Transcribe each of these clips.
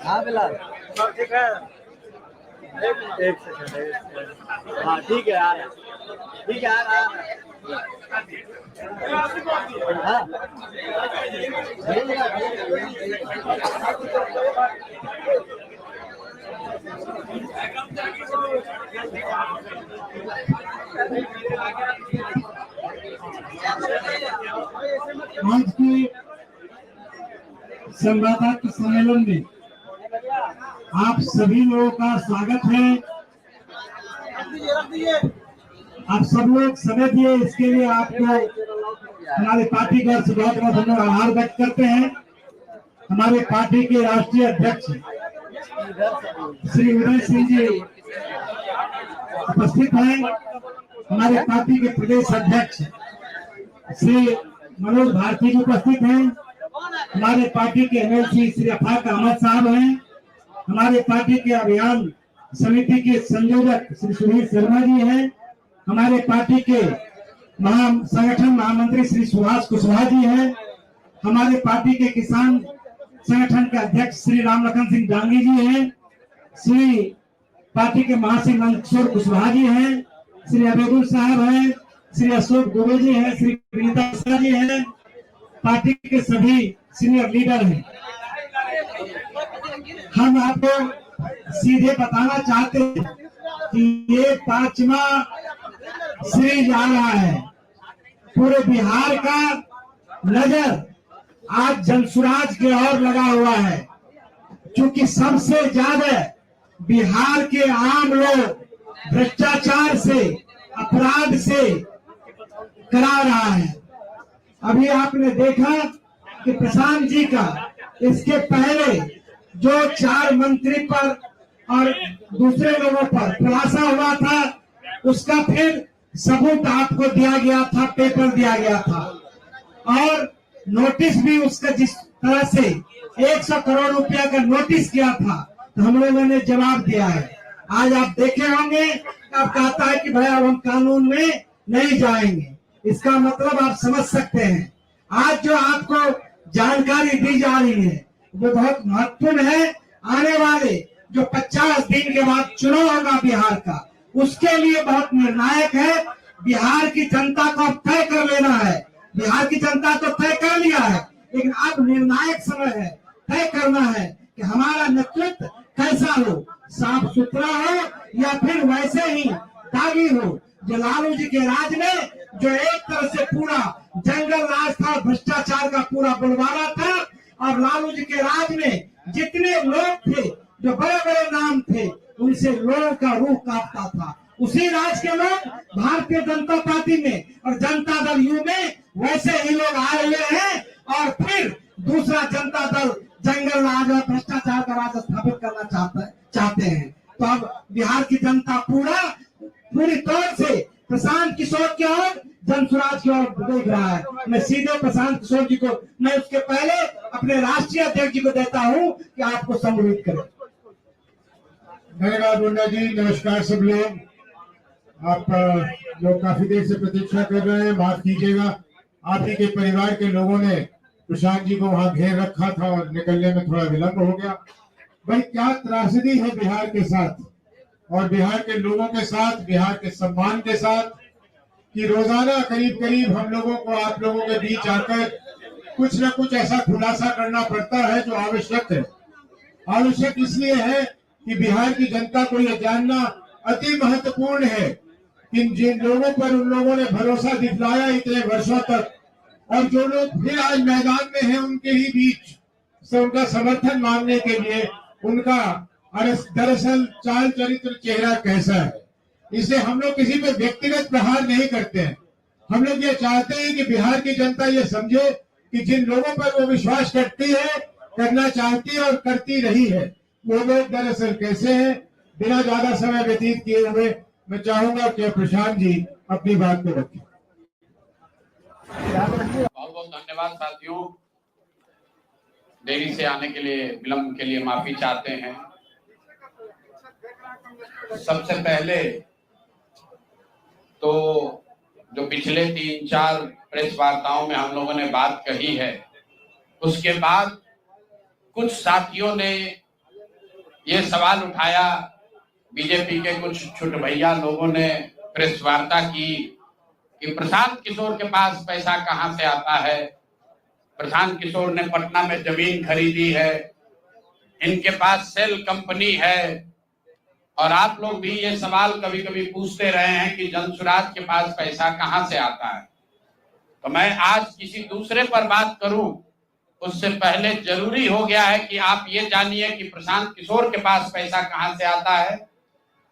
हाँ बिलाल, सब ठीक है। एक सेकंड। हाँ ठीक है, आ रहा, ठीक है, आ रहा। हाँ आज के संवाददाता सम्मेलन में आप सभी लोगों का स्वागत है। आप सब लोग समय दिए, इसके लिए आपको हमारे पार्टी का बहुत बहुत आभार व्यक्त करते हैं। हमारे पार्टी के राष्ट्रीय अध्यक्ष श्री उदय सिंह जी उपस्थित हैं। हमारे पार्टी के प्रदेश अध्यक्ष श्री मनोज भारती जी उपस्थित हैं। हमारे पार्टी के एमएलसी श्री अफाक अहमद साहब हैं। हमारे पार्टी के अभियान समिति के संयोजक श्री सुधीर शर्मा जी हैं। हमारे पार्टी के संगठन महामंत्री श्री सुभाष कुशवाहा जी हैं। हमारे पार्टी के किसान संगठन के अध्यक्ष श्री राम लखन सिंह डांगी जी हैं। श्री पार्टी के महासचिव नंदकिशोर कुशवाहा जी हैं। श्री अबेदुल साहब हैं। श्री अशोक दुबे जी हैं। श्री विनीता मिश्रा जी हैं। पार्टी के सभी सीनियर लीडर हैं। हम आपको सीधे बताना चाहते हैं कि ये 5वां सीरीज आ रहा है। पूरे बिहार का नजर आज जनसुराज की ओर लगा हुआ है, क्योंकि सबसे ज्यादा बिहार के आम लोग भ्रष्टाचार से, अपराध से करा रहा है। अभी आपने देखा कि प्रशांत जी का इसके पहले जो 4 मंत्री पर और दूसरे लोगों पर खुलासा हुआ था, उसका फिर सबूत आपको दिया गया था, पेपर दिया गया था और नोटिस भी उसका जिस तरह से 100 करोड़ रुपया का नोटिस किया था, तो हम लोगों ने जवाब दिया है। आज आप देखे होंगे, अब कहता है कि भाई अब हम कानून में नहीं जाएंगे। इसका मतलब आप समझ सकते हैं। आज जो आपको जानकारी दी जा रही है वो बहुत महत्वपूर्ण है। आने वाले जो 50 दिन के बाद चुनाव होगा बिहार का, उसके लिए बहुत निर्णायक है। बिहार की जनता को अब तय कर लेना है। बिहार की जनता तो तय कर लिया है, लेकिन अब निर्णायक समय है, तय करना है कि हमारा नेतृत्व कैसा हो, साफ सुथरा हो या फिर वैसे ही दागी हो। जो लालू जी के राज में जो एक तरह से पूरा जंगल राज था, भ्रष्टाचार का पूरा बुलवाना था, और लालू जी के राज में जितने लोग थे, जो बड़े बड़े नाम थे, उनसे लोगों का रूह कांपता था। उसी राज के लोग भारतीय जनता पार्टी में और जनता दल यू में वैसे ही लोग आ रहे हैं, और फिर दूसरा जनता दल जंगल राज और भ्रष्टाचार का राज स्थापित करना चाहते हैं। तो अब बिहार की जनता पूरी तौर से प्रशांत किशोर की ओर, जनसुराज की ओर देख रहा है। मैं सीधे प्रशांत किशोर जी को, मैं उसके पहले अपने राष्ट्रीय अध्यक्ष जी को देता हूं कि आपको संबोधित करें। धन्यवाद मुन्ना जी। नमस्कार सब लोग। आप लोग काफी देर से प्रतीक्षा कर रहे हैं, माफ कीजिएगा। आप ही के परिवार के लोगों ने प्रशांत जी को वहां घेर रखा था और निकलने में थोड़ा विलंब हो गया। भाई क्या त्रासदी है बिहार के साथ और बिहार के लोगों के साथ, बिहार के सम्मान के साथ, कि रोजाना करीब करीब हम लोगों को आप लोगों के बीच आकर कुछ न कुछ ऐसा खुलासा करना पड़ता है जो आवश्यक है। आवश्यक इसलिए है कि बिहार की जनता को यह जानना अति महत्वपूर्ण है कि जिन लोगों पर उन लोगों ने भरोसा दिखलाया इतने वर्षों तक, और जो लोग फिर आज मैदान में हैं, उनके ही बीच से उनका समर्थन मांगने के लिए उनका दरअसल चाल चरित्र चेहरा कैसा है। इसलिए हम लोग किसी पे व्यक्तिगत प्रहार नहीं करते हैं। हम लोग ये चाहते हैं कि बिहार की जनता ये समझे कि जिन लोगों पर वो विश्वास करती है, करना चाहती है और करती रही है, वो लोग दरअसल कैसे हैं। बिना ज्यादा समय व्यतीत किए हुए मैं चाहूंगा कि प्रशांत जी अपनी बात को रखें। बहुत बहुत धन्यवाद साथियों। देरी से आने के लिए, विलंब के लिए माफी चाहते हैं। सबसे पहले तो जो पिछले 3-4 प्रेस वार्ताओं में हम लोगों ने बात कही है, उसके बाद कुछ साथियों ने ये सवाल उठाया, बीजेपी के कुछ छुट भैया लोगों ने प्रेस वार्ता की कि प्रशांत किशोर के पास पैसा कहां से आता है। प्रशांत किशोर ने पटना में जमीन खरीदी है, इनके पास सेल कंपनी है, और आप लोग भी ये सवाल कभी कभी पूछते रहे हैं कि जनसुराज के पास पैसा कहां से आता है। तो मैं आज किसी दूसरे पर बात करूं उससे पहले जरूरी हो गया है कि आप ये जानिए कि प्रशांत किशोर के पास पैसा कहां से आता है,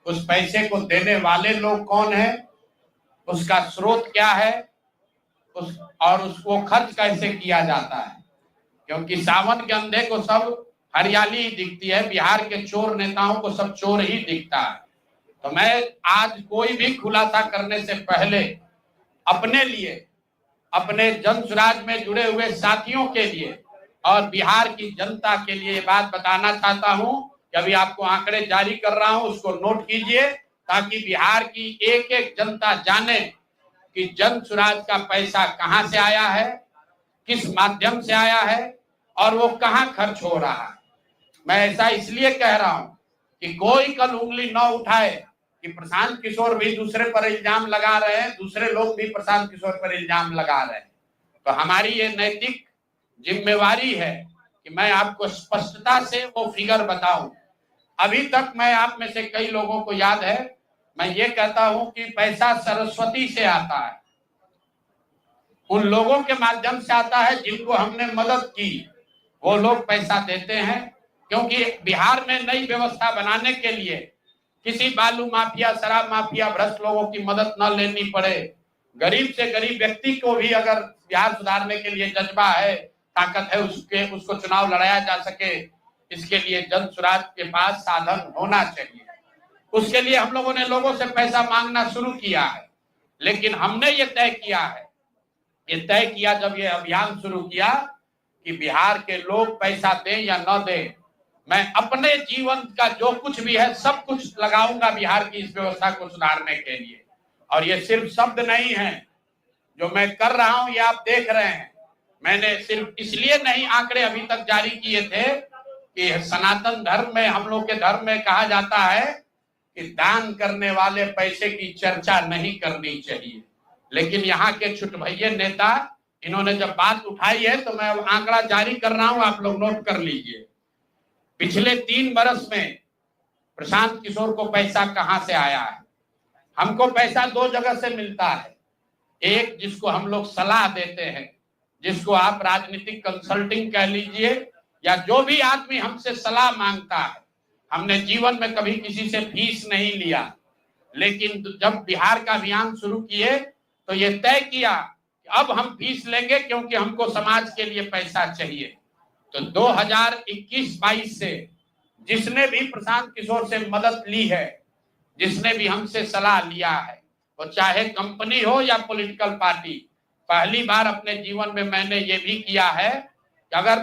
उस पैसे को देने वाले लोग कौन है, उसका स्रोत क्या है, और उसको खर्च कैसे किया जाता है। क्योंकि सावन के अंधे को सब हरियाली ही दिखती है, बिहार के चोर नेताओं को सब चोर ही दिखता है। तो मैं आज कोई भी खुलासा करने से पहले अपने लिए, अपने जनसुराज में जुड़े हुए साथियों के लिए और बिहार की जनता के लिए ये बात बताना चाहता हूं कि अभी आपको आंकड़े जारी कर रहा हूं, उसको नोट कीजिए ताकि बिहार की एक एक जनता जाने कि जनसुराज का पैसा कहां से आया है, किस माध्यम से आया है और वो कहां खर्च हो रहा है। मैं ऐसा इसलिए कह रहा हूं कि कोई कल उंगली न उठाए कि प्रशांत किशोर भी दूसरे पर इल्जाम लगा रहे हैं, दूसरे लोग भी प्रशांत किशोर पर इल्जाम लगा रहे हैं। तो हमारी ये नैतिक जिम्मेवारी है कि मैं आपको स्पष्टता से वो फिगर बताऊं। अभी तक मैं आप में से कई लोगों को याद है, मैं ये कहता हूं कि पैसा सरस्वती से आता है, उन लोगों के माध्यम से आता है जिनको हमने मदद की, वो लोग पैसा देते हैं। क्योंकि बिहार में नई व्यवस्था बनाने के लिए किसी बालू माफिया, शराब माफिया, भ्रष्ट लोगों की मदद न लेनी पड़े, गरीब से गरीब व्यक्ति को भी अगर बिहार सुधारने के लिए जज्बा है, ताकत है, उसको चुनाव लड़ाया जा सके, इसके लिए जनसुराज के पास साधन होना चाहिए। उसके लिए हम लोगों ने लोगों से पैसा मांगना शुरू किया है, लेकिन हमने ये तय किया जब ये अभियान शुरू किया कि बिहार के लोग पैसा दें या न दें, मैं अपने जीवन का जो कुछ भी है सब कुछ लगाऊंगा बिहार की इस व्यवस्था को सुधारने के लिए। और ये सिर्फ शब्द नहीं है जो मैं कर रहा हूं, ये आप देख रहे हैं। मैंने सिर्फ इसलिए नहीं आंकड़े अभी तक जारी किए थे कि सनातन धर्म में, हम लोग के धर्म में कहा जाता है कि दान करने वाले पैसे की चर्चा नहीं करनी चाहिए। लेकिन यहाँ के छुट भैये नेता, इन्होंने जब बात उठाई है तो मैं आंकड़ा जारी कर रहा हूं, आप लोग नोट कर लीजिए। पिछले 3 बरस में प्रशांत किशोर को पैसा कहां से आया है। हमको पैसा 2 जगह से मिलता है। एक, जिसको हम लोग सलाह देते हैं, जिसको आप राजनीतिक कंसल्टिंग कह लीजिए, या जो भी आदमी हमसे सलाह मांगता है। हमने जीवन में कभी किसी से फीस नहीं लिया, लेकिन जब बिहार का अभियान शुरू किए तो ये तय किया कि अब हम फीस लेंगे, क्योंकि हमको समाज के लिए पैसा चाहिए। तो 2021-22 से जिसने भी प्रशांत किशोर से मदद ली है, जिसने भी हमसे सलाह लिया है, वो चाहे कंपनी हो या पॉलिटिकल पार्टी, पहली बार अपने जीवन में मैंने ये भी किया है कि अगर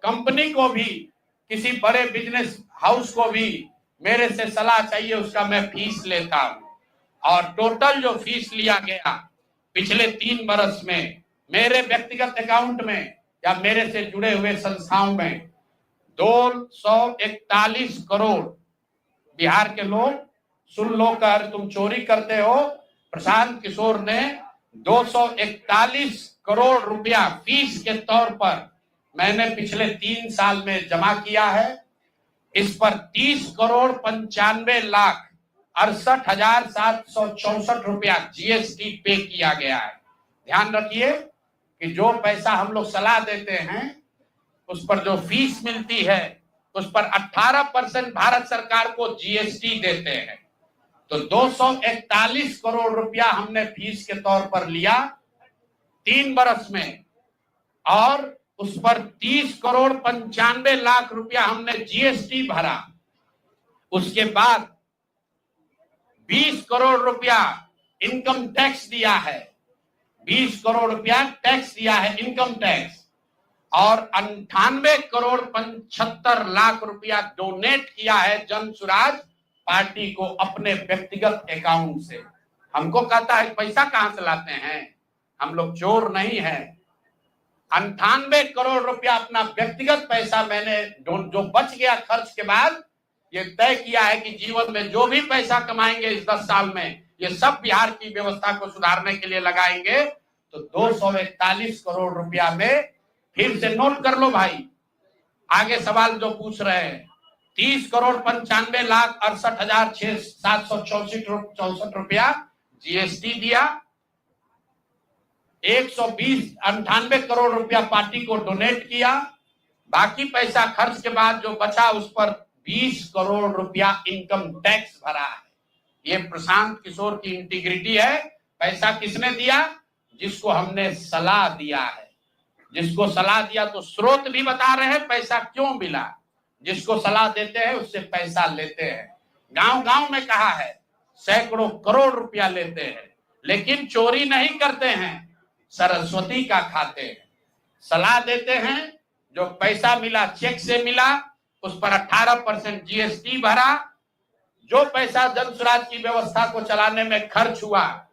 कंपनी को भी, किसी बड़े बिजनेस हाउस को भी मेरे से सलाह चाहिए, उसका मैं फीस लेता हूं। और टोटल जो फीस लिया गया पिछले 3 बरस में मेरे व्यक्तिगत अकाउंट में या मेरे से जुड़े हुए संस्थाओं में 241 करोड़। बिहार के लोग सुन लो, कर तुम चोरी करते हो, प्रशांत किशोर ने 241 करोड़ रुपया फीस के तौर पर मैंने पिछले 3 साल में जमा किया है। इस पर 30,65,68,764 रुपया जीएसटी पे किया गया है। ध्यान रखिए कि जो पैसा हम लोग सलाह देते हैं, उस पर जो फीस मिलती है, उस पर 18% भारत सरकार को जीएसटी देते हैं। तो 241 करोड़ रुपया हमने फीस के तौर पर लिया 3 बरस में, और उस पर 30,95,00,000 रुपया हमने जीएसटी भरा। उसके बाद 20 करोड़ रुपया इनकम टैक्स दिया है, 20 करोड़ रुपया टैक्स दिया है, इनकम टैक्स, और 98,75,00,000 रुपया डोनेट किया है जनसुराज पार्टी को अपने व्यक्तिगत अकाउंट से। हमको कहता है पैसा कहां से लाते हैं, हम लोग चोर नहीं है। 98 करोड़ रुपया अपना व्यक्तिगत पैसा मैंने जो बच गया खर्च के बाद ये तय किया है कि जीवन में जो भी पैसा कमाएंगे इस 10 साल में ये सब बिहार की व्यवस्था को सुधारने के लिए लगाएंगे। तो 241 करोड़ रुपया में फिर से नोट कर लो भाई, आगे सवाल जो पूछ रहे हैं, 30,95,68,764 रुपया जीएसटी दिया, 198 करोड़ रुपया पार्टी को डोनेट किया, बाकी पैसा खर्च के बाद जो बचा उस पर 20 करोड़ रुपया इनकम टैक्स भरा है। ये प्रशांत किशोर की इंटीग्रिटी है। पैसा किसने दिया? जिसको हमने सलाह दिया है। जिसको सलाह दिया तो स्रोत भी बता रहे हैं पैसा क्यों मिला। जिसको सलाह देते हैं उससे पैसा लेते हैं। गांव गांव में कहा है सैकड़ों करोड़ रुपया लेते हैं, लेकिन चोरी नहीं करते हैं, सरस्वती का खाते हैं। सलाह देते हैं, जो पैसा मिला चेक से मिला उस पर 18% जीएसटी भरा, जो पैसा जन स्वराज की व्यवस्था को चलाने में खर्च हुआ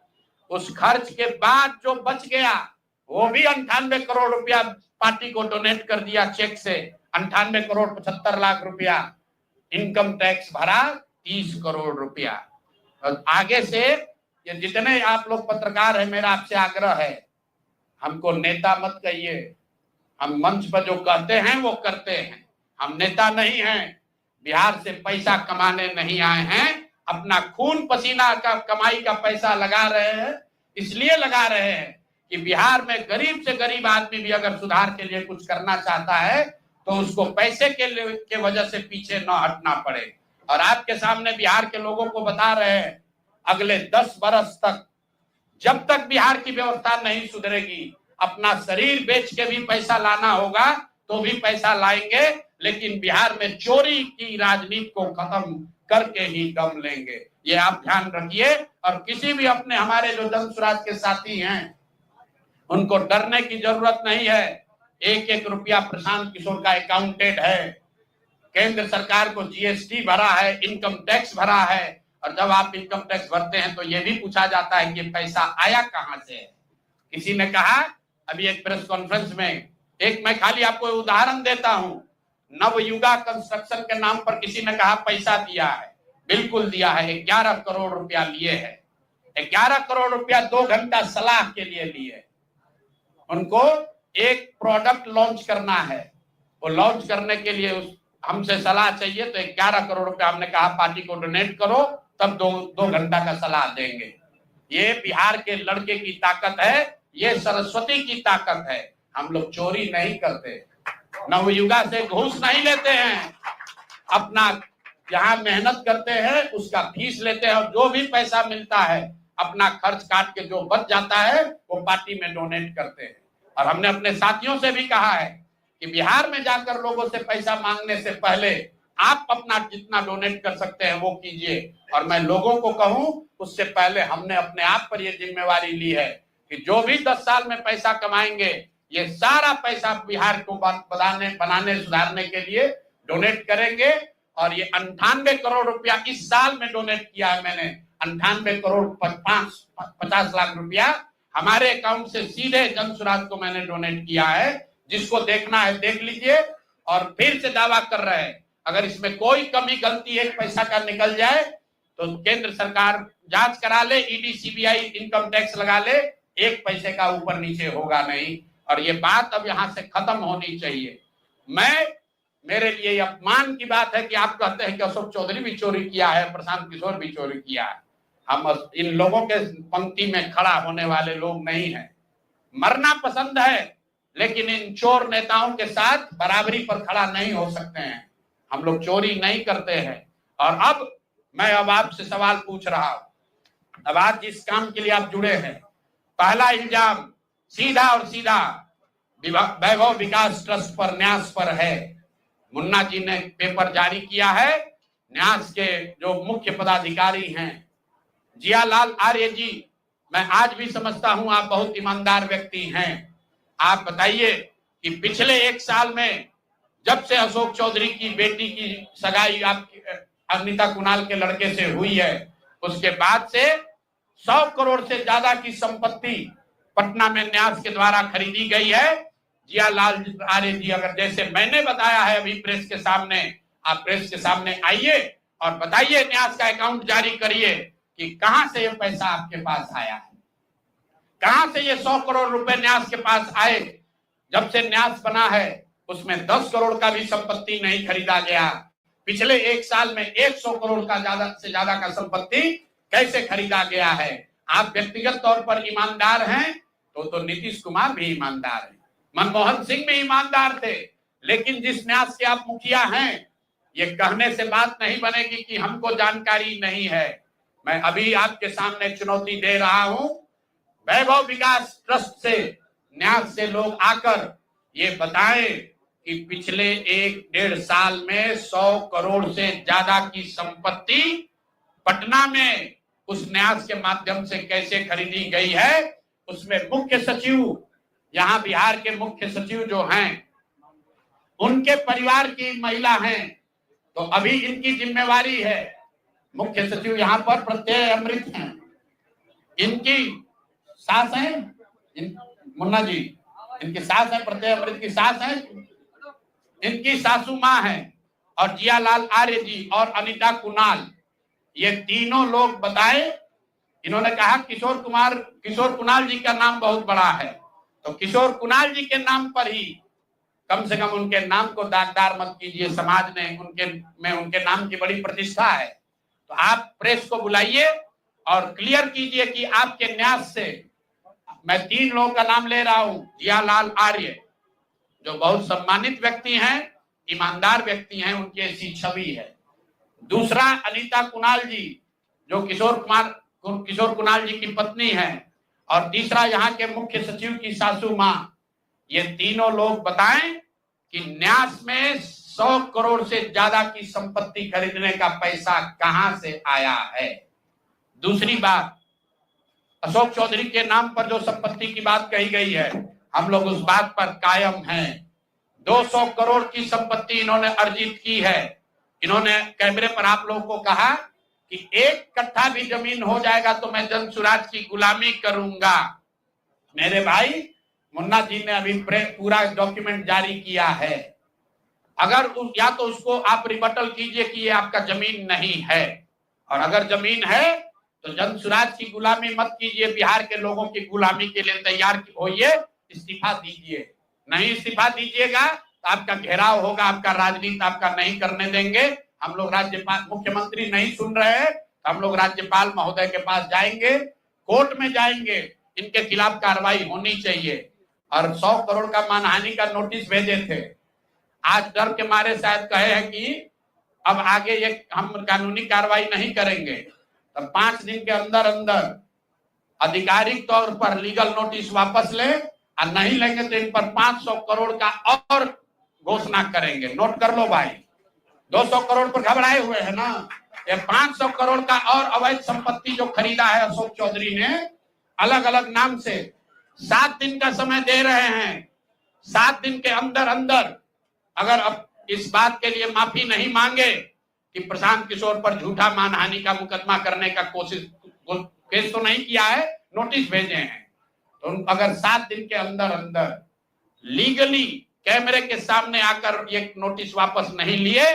उस खर्च के बाद जो बच गया वो भी 98 करोड़ रुपया पार्टी को डोनेट कर दिया चेक से। 98 करोड़ 75 लाख रुपया इनकम टैक्स भरा, 30 करोड़ रुपया। और आगे से ये जितने आप लोग पत्रकार हैं, मेरा आपसे आग्रह है, हमको नेता मत कहिए। हम मंच पर जो कहते हैं वो करते हैं। हम नेता नहीं हैं, बिहार से पैसा कमाने नहीं आए हैं। अपना खून पसीना का कमाई का पैसा लगा रहे हैं, इसलिए लगा रहे हैं कि बिहार में गरीब से गरीब आदमी भी अगर सुधार के लिए कुछ करना चाहता है तो उसको पैसे के वजह से पीछे न हटना पड़े। और आपके सामने बिहार के लोगों को बता रहे हैं, अगले 10 बरस तक जब तक बिहार की व्यवस्था नहीं सुधरेगी, अपना शरीर बेच के भी पैसा लाना होगा तो भी पैसा लाएंगे, लेकिन बिहार में चोरी की राजनीति को खत्म करके ही दम लेंगे। ये आप ध्यान रखिए। और किसी भी अपने हमारे जो जन स्वराज के साथी हैं उनको डरने की जरूरत नहीं है। 1-1 रुपया प्रशांत किशोर का अकाउंटेड है। केंद्र सरकार को जीएसटी भरा है, इनकम टैक्स भरा है। और जब आप इनकम टैक्स भरते हैं तो ये भी पूछा जाता है कि पैसा आया कहां से। किसी ने कहा अभी एक प्रेस कॉन्फ्रेंस में, एक मैं खाली आपको उदाहरण देता हूं, नवयुगा कंस्ट्रक्शन के नाम पर किसी ने कहा पैसा दिया है। बिल्कुल दिया है, 11 करोड़ रुपया लिए है। 11 करोड़ रुपया 2 घंटा सलाह के लिए लिए। उनको एक प्रोडक्ट लॉन्च करना है, वो लॉन्च करने के लिए हमसे सलाह चाहिए, तो 11 करोड़ रुपया हमने कहा पार्टी को डोनेट करो, तब 2 घंटा का सलाह देंगे। ये बिहार के लड़के की ताकत है, ये सरस्वती की ताकत है। हम लोग चोरी नहीं करते, नवयुगा से घूस नहीं लेते हैं, अपना यहाँ मेहनत करते हैं, उसका फीस लेते हैं, और जो भी पैसा मिलता है अपना खर्च काट के जो बच जाता है वो पार्टी में डोनेट करते हैं। और हमने अपने साथियों से भी कहा है कि बिहार में जाकर लोगों से पैसा मांगने से पहले आप अपना जितना डोनेट कर सकते हैं वो कीजिए। और मैं लोगों को कहूं, उससे पहले हमने अपने आप पर ये जिम्मेवारी ली है कि जो भी 10 साल में पैसा कमाएंगे ये सारा पैसा बिहार को बनाने सुधारने के लिए डोनेट करेंगे। और ये 98 करोड़ रुपया इस साल में डोनेट किया है मैंने। 98 करोड़ 50 लाख रुपया हमारे अकाउंट से सीधे जन स्वराज को मैंने डोनेट किया है। जिसको देखना है देख लीजिए। और फिर से दावा कर रहे हैं, अगर इसमें कोई कमी गलती एक पैसा का निकल जाए तो केंद्र सरकार जांच करा ले, ईडी सीबीआई इनकम टैक्स लगा ले, 1 पैसे का ऊपर नीचे होगा नहीं। और ये बात अब यहाँ से खत्म होनी चाहिए। मेरे लिए अपमान की बात है कि आप कहते हैं कि अशोक चौधरी भी चोरी किया है, प्रशांत किशोर भी चोरी किया है। हम इन लोगों के पंक्ति में खड़ा होने वाले लोग नहीं हैं। मरना पसंद है, लेकिन इन चोर नेताओं के साथ बराबरी पर खड़ा नहीं हो सकते हैं। हम लोग चोरी नहीं करते हैं। और अब मैं आपसे सवाल पूछ रहा हूं। अब आज जिस काम के लिए आप जुड़े हैं, पहला इल्जाम सीधा और सीधा वैभव विकास ट्रस्ट पर, न्यास पर है। मुन्ना जी ने पेपर जारी किया है। न्यास के जो मुख्य पदाधिकारी हैं जियालाल आर्य जी, मैं आज भी समझता हूं आप बहुत ईमानदार व्यक्ति हैं। आप बताइए कि पिछले 1 साल में जब से अशोक चौधरी की बेटी की सगाई अनिता कुणाल के लड़के से हुई है, उसके बाद से 100 करोड़ से ज्यादा की संपत्ति पटना में न्यास के द्वारा खरीदी गई है। जियालाल आर्य जी, अगर जैसे मैंने बताया है अभी प्रेस के सामने, आप प्रेस के सामने आइए और बताइए, न्यास का अकाउंट जारी करिए कि कहां से ये पैसा आपके पास आया है, कहां से ये 100 करोड़ रुपए न्यास के पास आए। जब से न्यास बना है उसमें 10 करोड़ का भी संपत्ति नहीं खरीदा गया। पिछले एक साल में 100 करोड़ का ज्यादा से ज्यादा का संपत्ति कैसे खरीदा गया है। आप व्यक्तिगत तौर पर ईमानदार हैं तो नीतीश कुमार भी ईमानदार है, मनमोहन सिंह भी ईमानदार थे, लेकिन जिस न्यास के आप मुखिया हैं, ये कहने से बात नहीं बनेगी कि हमको जानकारी नहीं है। मैं अभी आपके सामने चुनौती दे रहा हूं, वैभव विकास ट्रस्ट से न्यास से लोग आकर ये बताएं कि पिछले 1-1.5 साल में 100 करोड़ से ज्यादा की संपत्ति पटना में उस न्यास के माध्यम से कैसे खरीदी गई है। उसमें मुख्य सचिव, यहाँ बिहार के मुख्य सचिव जो हैं, उनके परिवार की महिला हैं, तो अभी इनकी जिम्मेवारी है। मुख्य सचिव यहाँ पर प्रत्यय अमृत हैं, इनकी सास है मुन्ना जी, इनकी सास है, प्रत्यय अमृत की सास है, इनकी सासू माँ है, और जियालाल आर्य जी और अनिता कुणाल, ये तीनों लोग बताए। इन्होंने कहा किशोर कुणाल जी का नाम बहुत बड़ा है, तो किशोर कुणाल जी के नाम पर ही कम से कम उनके नाम को दागदार मत कीजिए, समाज ने उनके नाम की बड़ी प्रतिष्ठा है। तो आप प्रेस को बुलाइए और क्लियर कीजिए कि आपके न्यास से, मैं 3 लोगों का नाम ले रहा हूं, जियालाल आर्य जो बहुत सम्मानित व्यक्ति हैं, ईमानदार व्यक्ति हैं, उनकी ऐसी छवि है। दूसरा अनीता कुणाल जी जो किशोर कुणाल जी की पत्नी है, और तीसरा यहाँ के मुख्य सचिव की सासू माँ। ये तीनों लोग बताएं कि न्यास में 100 करोड़ से ज्यादा की संपत्ति खरीदने का पैसा कहां से आया है। दूसरी बात, अशोक चौधरी के नाम पर जो संपत्ति की बात कही गई है, हम लोग उस बात पर कायम हैं। 200 करोड़ की संपत्ति इन्होंने अर्जित की है। इन्होंने कैमरे पर आप लोगों को कहा कि 1 कट्ठा भी जमीन हो जाएगा तो मैं जनसुराज की गुलामी करूंगा। मेरे भाई मुन्ना जी ने अभी पूरा डॉक्यूमेंट जारी किया है। अगर या तो उसको आप रिबटल कीजिए कि ये आपका जमीन नहीं है, और अगर जमीन है तो जनसुराज की गुलामी मत कीजिए, बिहार के लोगों की गुलामी के लिए तैयार होइए, इस्तीफा दीजिए। नहीं इस्तीफा दीजिएगा तो आपका घेराव होगा, आपका राजनीति आपका नहीं करने देंगे। हम लोग राज्यपाल, मुख्यमंत्री नहीं सुन रहे हैं तो हम लोग राज्यपाल महोदय के पास जाएंगे, कोर्ट में जाएंगे, इनके खिलाफ कार्रवाई होनी चाहिए। और 100 करोड़ का मानहानि का नोटिस भेजे थे, आज डर के मारे शायद कहे हैं कि अब आगे ये हम कानूनी कार्रवाई नहीं करेंगे, तो 5 दिन के अंदर अंदर आधिकारिक तौर पर लीगल नोटिस वापस ले, और नहीं लेंगे तो इन पर 500 करोड़ का और घोषणा करेंगे। नोट कर लो भाई, 200 करोड़ पर घबराए हुए है ना, ये 500 करोड़ का और अवैध संपत्ति जो खरीदा है अशोक चौधरी ने अलग अलग नाम से। 7 दिन का समय दे रहे हैं, 7 दिन के अंदर अंदर अगर अब इस बात के लिए माफी नहीं मांगे कि प्रशांत किशोर पर झूठा मानहानि का मुकदमा करने का केस तो नहीं किया है, नोटिस भेजे हैं, तो अगर 7 दिन के अंदर अंदर लीगली कैमरे के सामने आकर ये नोटिस वापस नहीं लिए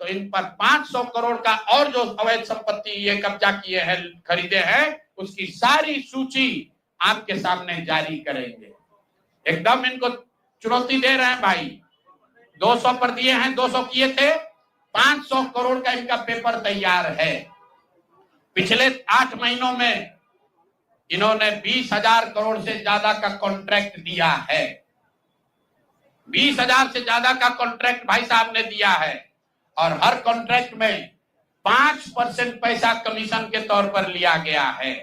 तो इन पर 500 करोड़ का और जो अवैध संपत्ति ये कब्जा किए हैं, खरीदे हैं, उसकी सारी सूची आपके सामने जारी करेंगे। एकदम इनको चुनौती दे रहे हैं भाई। 200 पर दिए हैं, 200 किए थे, 500 करोड़ का इनका पेपर तैयार है। पिछले 8 महीनों में इन्होंने 20,000 करोड़ से ज्यादा का कॉन्ट्रैक्ट दिया है। 20,000 से ज्यादा का कॉन्ट्रैक्ट भाई साहब ने दिया है, और हर कॉन्ट्रैक्ट में 5% पैसा कमीशन के तौर पर लिया गया है।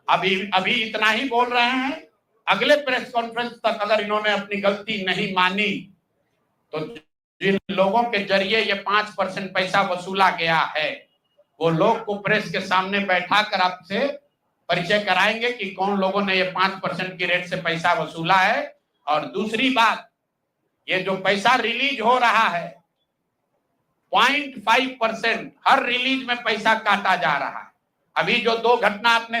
अभी इतना ही बोल रहे हैं, अगले प्रेस कॉन्फ्रेंस तक अगर इन्होंने अपनी गलती नहीं मानी तो जिन लोगों के जरिए ये 5% पैसा वसूला गया है, वो लोग को प्रेस के सामने बैठा कर आपसे परिचय कराएंगे कि कौन लोगों ने ये 5% की रेट से पैसा वसूला है। और दूसरी बात, ये जो पैसा रिलीज हो रहा है 0.5% हर रिलीज में पैसा काटा जा रहा है। अभी जो 2 घटना आपने